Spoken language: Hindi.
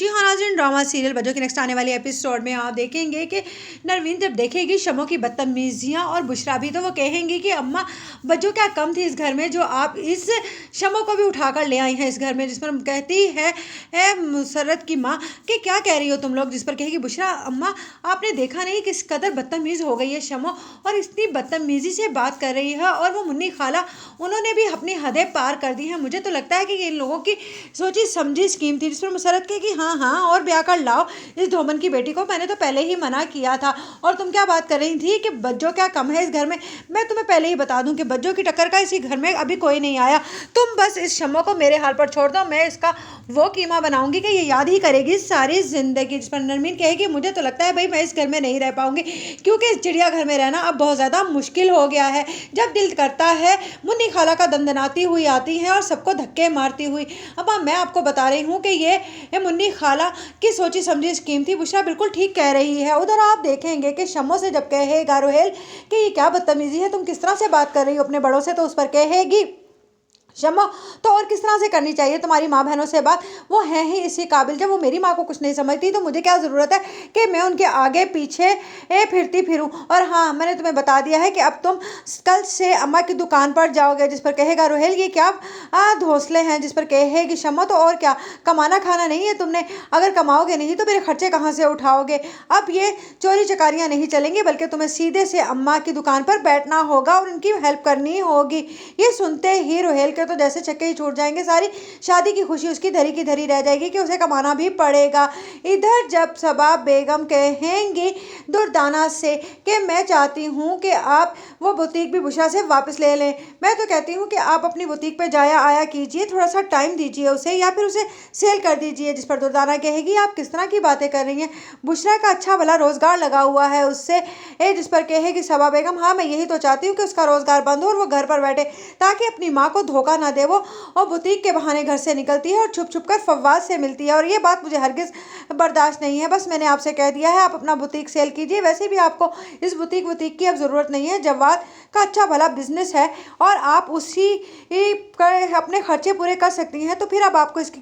जी हाँ नाज़रीन, ड्रामा सीरियल बज्जो के नेक्स्ट आने वाले एपिसोड में आप देखेंगे कि नरवीन जब देखेगी शमो की बदतमीजियाँ और बुशरा भी, तो वो कहेंगी कि अम्मा बज्जो क्या कम थी इस घर में जो आप इस शमो को भी उठाकर ले आई हैं इस घर में। जिस पर कहती है मुसर्रत की माँ कि क्या कह रही हो तुम लोग। जिस पर कहेगी बुशरा, अम्मा आपने देखा नहीं किस कदर बदतमीज़ हो गई है शमो, और इतनी बदतमीज़ी से बात कर रही है। और वो मुन्नी खाला, उन्होंने भी अपनी हदें पार कर दी हैं। मुझे तो लगता है कि इन लोगों की सोची समझी स्कीम थी। जिस पर मुसर्रत के कि हाँ हाँ और ब्याह कर लाओ इस धोमन की बेटी को, मैंने तो पहले ही मना किया था। और तुम क्या बात कर रही थी कि बज्जो क्या कम है इस घर में। मैं तुम्हें पहले ही बता दूं कि बज्जो की टक्कर का इसी घर में अभी कोई नहीं आया। तुम बस इस शम्मो को मेरे हाल पर छोड़ दो, मैं इसका वो कीमा बनाऊंगी कि ये याद ही करेगी सारी जिंदगी। जिस पर नरमीन कहेगी मुझे तो लगता है भाई मैं इस घर में नहीं रह पाऊंगी, क्योंकि इस चिड़ियाघर में रहना अब बहुत ज़्यादा मुश्किल हो गया है। जब दिल करता है मुन्नी खाला का दंदनाती हुई आती है और सबको धक्के मारती हुई। अब मैं आपको बता रही हूँ कि ये मुन्नी खाला की सोची समझी स्कीम थी। बुशरा बिल्कुल ठीक कह रही है। उधर आप देखेंगे कि शम्मो से जब कहेगा रोहेल कि ये क्या बदतमीजी है, तुम किस तरह से बात कर रही हो अपने बड़ों से, तो उस पर कहेगी शम्मो तो और किस तरह से करनी चाहिए तुम्हारी माँ बहनों से बात, वो हैं ही इसी काबिल। जब वो मेरी माँ को कुछ नहीं समझती तो मुझे क्या ज़रूरत है कि मैं उनके आगे पीछे फिरती फिरूं। और हाँ, मैंने तुम्हें बता दिया है कि अब तुम कल से अम्मा की दुकान पर जाओगे। जिस पर कहेगा रोहेल ये क्या घोंसले हैं। जिस पर कहेगी शम्मो तो और क्या, कमाना खाना नहीं है तुमने, अगर कमाओगे नहीं तो मेरे खर्चे कहाँ से उठाओगे। अब ये चोरी चकारियाँ नहीं चलेंगी, बल्कि तुम्हें सीधे से अम्मा की दुकान पर बैठना होगा और उनकी हेल्प करनी होगी। ये सुनते ही रोहेल तो जैसे चक्के ही छूट जाएंगे। सारी शादी की खुशी उसकी धरी की धरी रह जाएगी कि उसे कमाना भी पड़ेगा। इधर जब सबा बेगम कहेंगी दुर्दाना से कि मैं चाहती हूँ कि आप वो बुटीक भी बुशरा से वापस ले लें, मैं तो कहती हूँ कि आप अपनी बुटीक पे जाया आया कीजिए, थोड़ा सा टाइम दीजिए उसे, या फिर उसे सेल कर दीजिए। जिस पर दुर्दाना कहेगी आप किस तरह की बातें कर रही हैं, बुशरा का अच्छा भला रोजगार लगा हुआ है उससे। जिस पर कहेगी सबा बेगम हाँ मैं यही तो चाहती हूँ कि उसका रोजगार बंद हो और वो घर पर बैठे, ताकि अपनी माँ को धोखा ना दे वो। और बुटीक के बहाने घर से निकलती है और छुप छुप कर फवाद से मिलती है, और ये बात मुझे हरगिज बर्दाश्त नहीं है। बस मैंने आपसे कह दिया है आप अपना बुटीक सेल कीजिए, वैसे भी आपको इस बुटीक की अब ज़रूरत नहीं है। जवाद का अच्छा भला बिजनेस है और आप उसी अपने खर्चे पूरे कर सकती हैं, तो फिर अब आपको इसकी